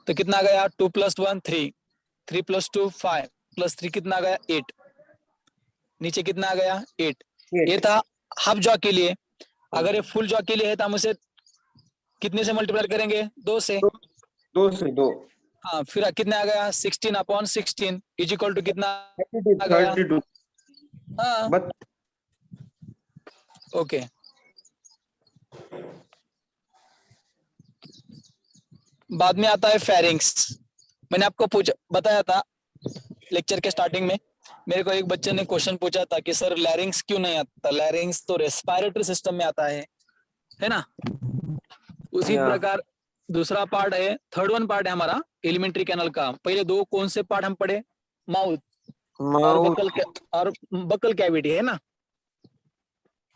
तो कितना गया? 2 + 1 3, 3 + 2 5 + 3 कितना गया? 8। नीचे कितना आ गया? 8। ये था हाफ जॉ के लिए। अगर ये फुल जॉ के लिए है तो हम उसे कितने से मल्टीप्लाई करेंगे? 2 से। 2 से 2। हाँ फिर कितना आ गया? 16/16 इज इक्वल टू कितना आ गया? 32। हाँ बट ओके। बाद में आता है फेरिंग्स। मैंने आपको बताया था लेक्चर के स्टार्टिंग में, मेरे को एक बच्चे ने क्वेश्चन पूछा था कि सर लैरिंग्स क्यों नहीं आता? लैरिंग्स तो रेस्पिरेटरी सिस्टम में आता है, है ना। उसी Yeah. प्रकार दूसरा पार्ट है, थर्ड वन पार्ट है हमारा एलिमेंट्री कैनल का। पहले दो कौन से पार्ट हम पढ़े, माउथ और Mouth. बकल कैविटी, है ना।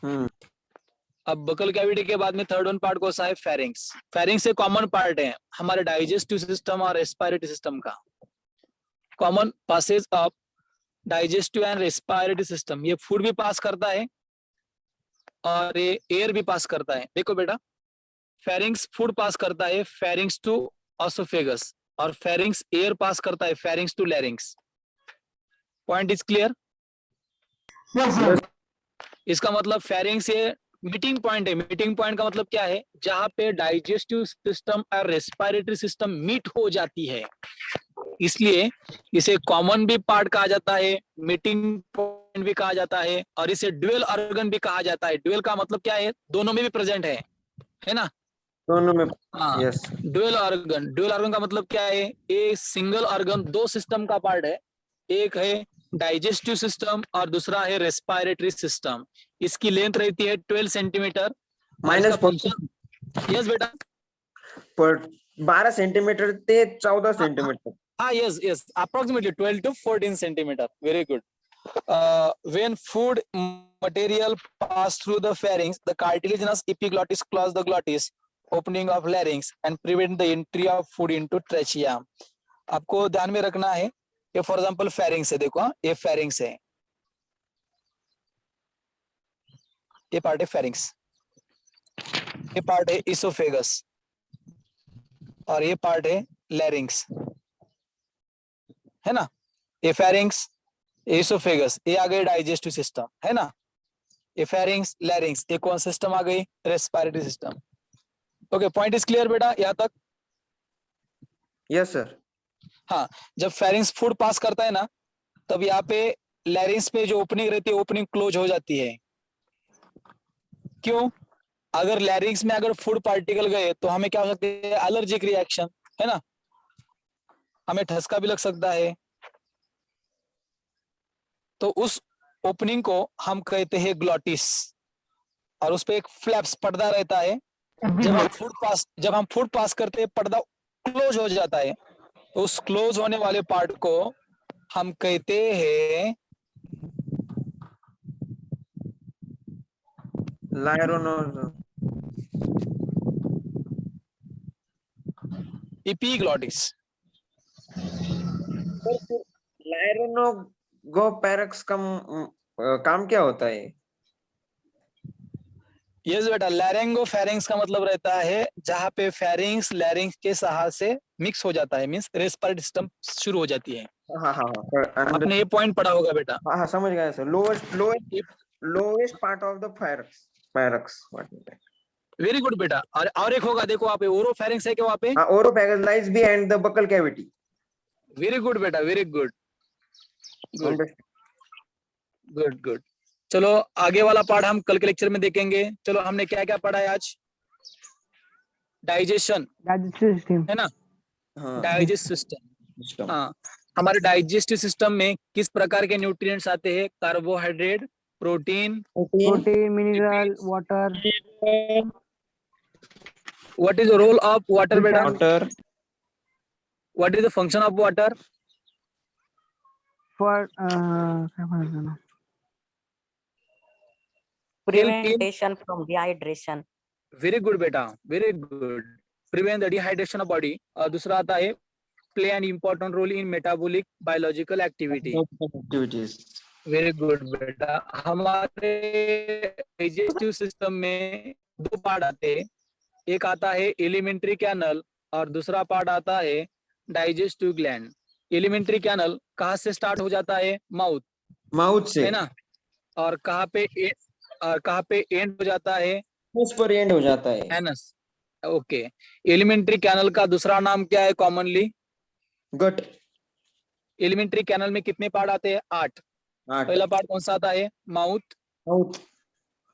हम्म अब बकल कैविटी के बाद में थर्ड वन पार्ट कौन सा है, फेरिंग्स। फेरिंग्स एक कॉमन पार्ट है हमारे डाइजेस्टिव सिस्टम और रेस्पिरेटरी सिस्टम का। Common passage of digestive and respiratory system, ये फूड भी पास करता है और ये एयर भी पास करता है। देखो बेटा, फेरिंग्स फूड पास करता है, फेरिंग्स टू ऑसोफेगस, और फेरिंग्स एयर पास करता है, pharynx to larynx. Point is clear. Yes, sir. इसका मतलब फेरिंग्स ये मीटिंग पॉइंट है। मीटिंग पॉइंट का मतलब क्या है, जहां पे डाइजेस्टिव सिस्टम और रेस्पिरेटरी सिस्टम मीट हो जाती है, इसलिए इसे कॉमन भी पार्ट कहा जाता है, मीटिंग पॉइंट भी कहा जाता है, और इसे ड्यूअल ऑर्गन भी कहा जाता है। ड्यूअल का मतलब क्या है, दोनों में भी प्रेजेंट है ना। दोनों में। हाँ, yes. Dual organ. Dual organ का मतलब क्या है, एक सिंगल ऑर्गन दो सिस्टम का पार्ट है, एक है डाइजेस्टिव सिस्टम और दूसरा है रेस्पिरेटरी सिस्टम। इसकी लेंथ रहती है 12 सेंटीमीटर। माइनस फंक्शन, यस बेटा, 12 सेंटीमीटर ते 14 सेंटीमीटर। हाँ yes yes, approximately 12 to 14 centimetre. Very good. When food material pass through the pharynx, the cartilaginous epiglottis close the glottis opening of larynx and prevent the entry of food into trachea. आपको ध्यान में रखना है, ये for example pharynx है, देखो हाँ, ये pharynx है, ये पार्ट है pharynx, ये पार्ट है esophagus और ये पार्ट है larynx, है ना। ये pharynx, एसोफेगस, ये आ गई डाइजेस्टिव सिस्टम, है ना। ये फेरिंग्स, लैरिंग्स, ये कौन सिस्टम आ गई, respiratory system. Okay, point is clear बेटा यहाँ तक। Yes sir. हाँ, जब फेरिंग्स फूड पास करता है ना, तब यहाँ पे लैरिंग्स पे जो ओपनिंग रहती है, ओपनिंग क्लोज हो जाती है। क्यों, अगर लैरिंग्स में अगर फूड पार्टिकल गए तो हमें क्या हो सकता है, एलर्जिक रिएक्शन, है ना, हमें ठसका भी लग सकता है। तो उस ओपनिंग को हम कहते हैं ग्लॉटिस, और उस पे एक फ्लैप्स, पर्दा रहता है। जब हम फूड पास करते हैं, पर्दा क्लोज हो जाता है, तो उस क्लोज होने वाले पार्ट को हम कहते हैं लायरोनोज। एपिग्लॉटिस। लायरोनोगोपैरक्स का काम क्या होता है? यस बेटा, लैरिंगो फेरिंग्स का मतलब रहता है जहां पे फेरिंग्स लैरिंग्स के सहारे से मिक्स हो जाता है, मींस रेस्पिरेटरी सिस्टम शुरू हो जाती है। हाँ हाँ हाँ, आपने ये पॉइंट पढ़ा होगा बेटा। हाँ हाँ समझ गया sir. Lowest part of the pharynx. Very good बेटा। और एक होगा, देखो वहाँ पे ओरोफेरिंग्स है क्या वहाँ पे? हाँ, oropharynx lies behind the buccal cavity. Very good बेटा, very good good good good. चलो आगे वाला पार्ट हम कल के लेक्चर में देखेंगे। चलो, हमने क्या क्या पढ़ा है आज? Digestion, Digestive system. है ना, हाँ डाइजेस्ट सिस्टम। सिस्टम। हाँ, हमारे डाइजेस्टिव सिस्टम में किस प्रकार के न्यूट्रिएंट्स आते हैं? Carbohydrate, protein. Protein, mineral, water, what is the role of water बेटा? Vitamin. Water. What is the function of water? for क्या बोलते हैं? Prevention from dehydration. Very good बेटा, very good. Prevent the dehydration of body. और दूसरा आता है play an important role in metabolic biological activity. Activities. Very good बेटा। हमारे डाइजेस्टिव सिस्टम में दो पार्ट आते हैं, एक आता है एलिमेंट्री कैनल और दूसरा पार्ट आता है डाइजेस्टिव ग्लैंड। एलिमेंट्री कैनल कहाँ से स्टार्ट हो जाता है? माउथ से, है ना। और कहाँ पे एंड हो जाता है? उस पर एंड हो जाता है। एनस। ओके, एलिमेंट्री कैनल का दूसरा नाम क्या है कॉमनली? गट। एलिमेंट्री कैनल में कितने पार्ट आते हैं? 8। 8। पहला पार्ट कौन सा आता है? माउथ,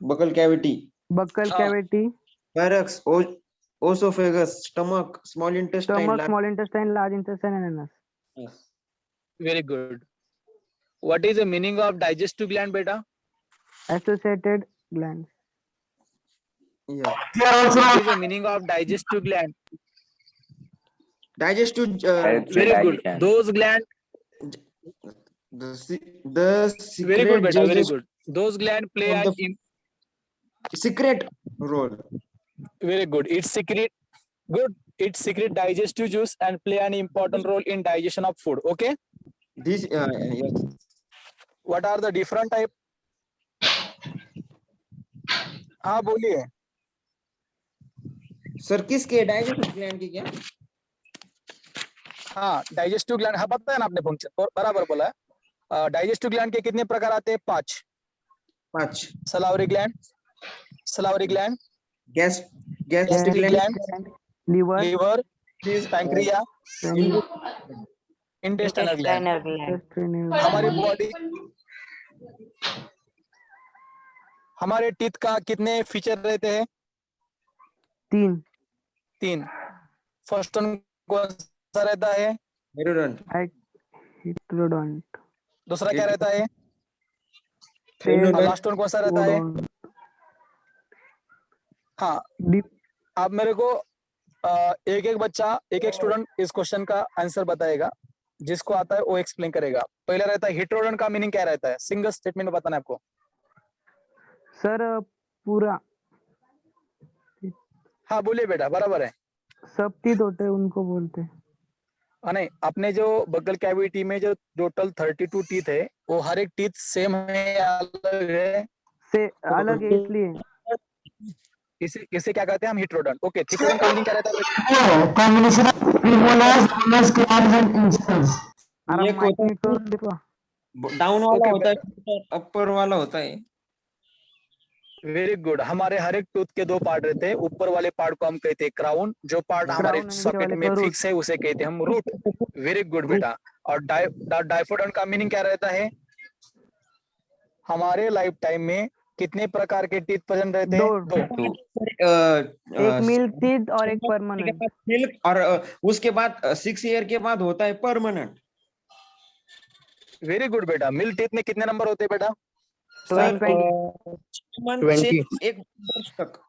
बकल कैविटी, buccal हाँ। cavity, pharynx, oesophagus, stomach, small intestine, stomach, small intestine, large intestine, and anus. Very good. What is the meaning of digestive gland बेटा? Associated glands. Yeah. Here also What is the meaning of digestive gland? Digestive. Helps in Very good. digestion. Those gland. The Very good, secret beta. Very digestive good. Those gland play of an the secret role. very good. It's secret. Good. It's secret digestive juice and play an important role in digestion of food. Okay. This yes. What are the different type? हाँ बोलिए. Sir किसके digestive gland की क्या? हाँ digestive gland. हाँ पता है ना आपने फंक्शन बराबर बोला है. डाइजेस्टिव ग्लैंड के कितने प्रकार आते हैं? 5. 5. सलावरी gland, सलावरी gland, gas gastric gland, gland, liver, liver, pancreas, intestinal gland. Intestinal gland. intestinal हमारी gland. बॉडी, हमारे टीथ का कितने फीचर रहते हैं? 3. फर्स्ट वन कौन सा रहता है? मेरुदंड, Heterodont. दूसरा क्या रहता है? और थैलोडंड, लास्ट वन कौन सा रहता है? Odont. हाँ. Deep. आप मेरे को एक एक बच्चा, एक एक स्टूडेंट इस क्वेश्चन का आंसर बताएगा. जिसको आता है वो एक्सप्लेन करेगा. पहला रहता है हेटेरोडोंट का मीनिंग क्या रहता है? सिंगल स्टेटमेंट में बताना है आपको. सर पूरा हाँ बोलिए बेटा, बराबर है. सब टीथ होते हैं उनको बोलते हैं. नहीं, अपने जो बगल कैविटी में जो टोटल 32 टीथ है वो हर एक टीथ सेम है या अलग है? से अलग है इसलिए. इसे क्या कहते हैं हम? हेटेरोडोंट. ओके. थीकोडोंट का मीनिंग क्या रहता है? combination of premolars, molars, clams and incisives. ये माइक में कर देखो. डाउन वाला Okay, होता है, अपर वाला होता है. Very good. हमारे हर एक टूथ के 2 पार्ट रहते हैं. ऊपर वाले पार्ट को हम कहते हैं क्राउन. जो पार्ट हमारे Crown, नीचे सॉकेट वाले में को root. फिक्स है उसे कहते हैं हम रूट. वेरी गुड बेटा. और डाइफोडोंट का मीनिंग क्या रहता है? हमारे लाइफ टाइम में कितने प्रकार के टीथ प्रेजेंट रहते हैं? 2. एक मिल्क टीथ और एक परमानेंट. मिल्क और उसके बाद 6 ईयर के बाद होता है परमानेंट. वेरी गुड बेटा. मिल्क टीथ में कितने नंबर होते हैं बेटा? सर 20. से 1 वर्ष तक.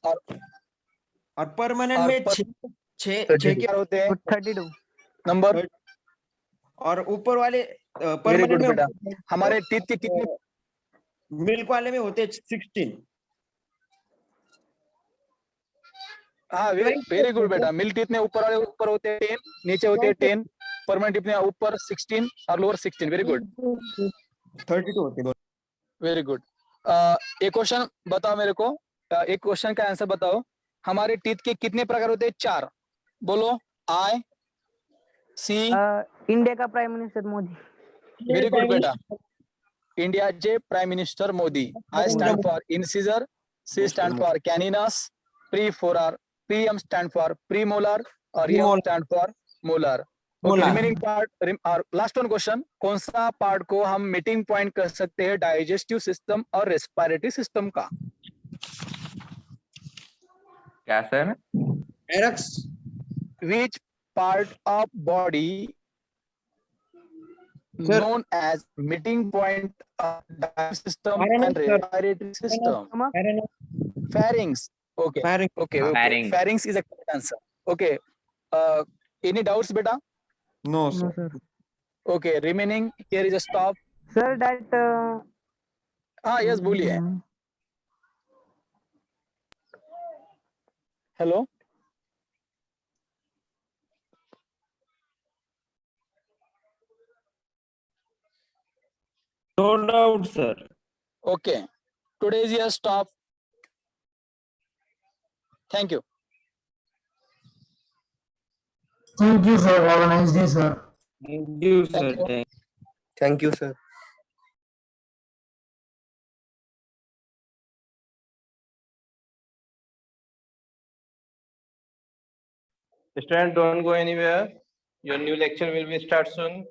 और परमानेंट और में 6 के होते हैं 32. नंबर. और ऊपर वाले वेरी परमानेंट गुड में बेटा. हमारे टीथ के कितने? मिल्क वाले में होते हैं 16. हाँ वेरी गुड बेटा. मिल्क टीथ में ऊपर वाले ऊपर होते हैं 10, नीचे होते हैं 10. परमानेंट टीथ में ऊपर 16 और लोअर 16. Very good. 32 होते हैं. Very good. एक क्वेश्चन बताओ मेरे को. एक क्वेश्चन का आंसर बताओ. हमारे टीथ के कितने प्रकार होते हैं? 4. बोलो. आई, सी. इंडिया का prime minister Modi. Very good बेटा. इंडियाचे prime minister Modi. I stand for incisor, C stand for caninus, P stand for premolar और M stand for molar. Okay, remaining part और last one question. कौन सा पार्ट को हम मीटिंग पॉइंट कर सकते हैं डाइजेस्टिव सिस्टम और रेस्पिरेटरी सिस्टम का? क्या sir? एरक्स. Which part of body known as meeting point of digestive system and respiratory system? Pharynx. Okay. Okay. Pharynx is a correct answer. Okay. Any doubts, beta? No, No, sir. sir. Okay. Remaining here is a stop. Sir, that हाँ yes बोलिए. Hello. No doubt, sir. Okay. Today is your stop. Thank you. Thank you, sir. Have a nice day, sir. Thank you, sir. Thank you, sir. Students, don't go anywhere. Your new lecture will be start soon.